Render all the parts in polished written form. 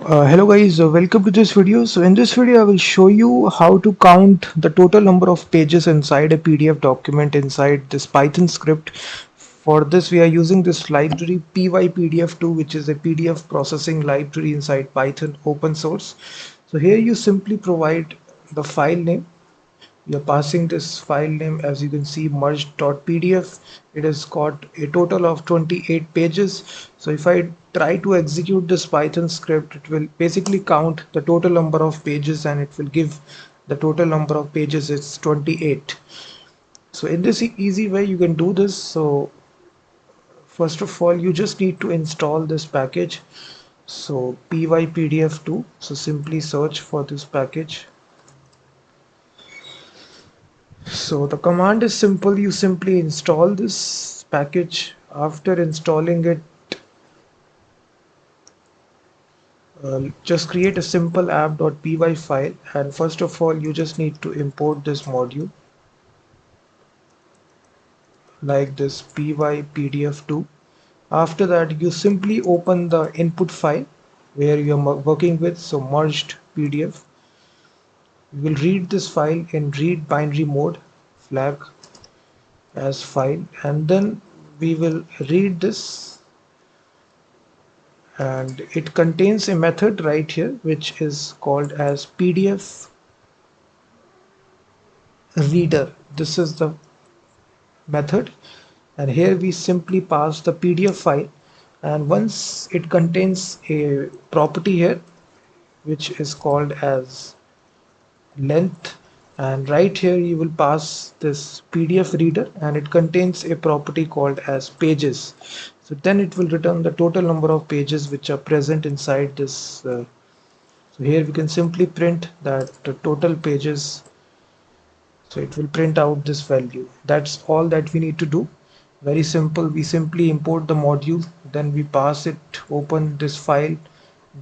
Hello guys, welcome to this video. So in this video I will show you how to count the total number of pages inside a PDF document inside this Python script. For this we are using this library PyPDF2, which is a PDF processing library inside Python, open source. So here you simply provide the file name. You're passing this file name, as you can see, merged.pdf. It has got a total of 28 pages. So if I try to execute this Python script, it will basically count the total number of pages and it will give the total number of pages is 28. So in this easy way you can do this. So first of all you just need to install this package. So pypdf2. So simply search for this package. So the command is simple. You simply install this package. After installing it, just create a simple app.py file, and first of all you just need to import this module like this pypdf2. After that you simply open the input file where you are working with, so merged pdf. You will read this file in read binary mode, flag as file, and then we will read this, and it contains a method right here which is called as PDF reader. This is the method, and here we simply pass the PDF file, and once it contains a property here which is called as length, and right here you will pass this PDF reader and it contains a property called as pages. So then it will return the total number of pages which are present inside this. So here we can simply print that the total pages. So it will print out this value. That's all that we need to do. Very simple. We simply import the module, then we pass it, open this file,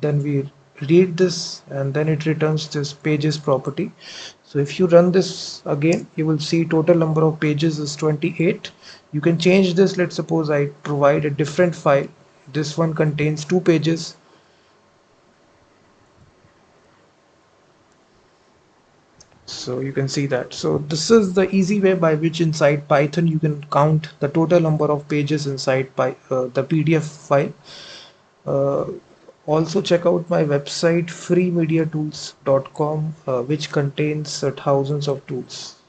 then we read this, and then it returns this pages property. So if you run this again, you will see total number of pages is 28. You can change this. Let's suppose I provide a different file. This one contains 2 pages. So you can see that. So this is the easy way by which inside Python you can count the total number of pages inside the PDF file. Uh, Also check out my website freemediatools.com, which contains thousands of tools.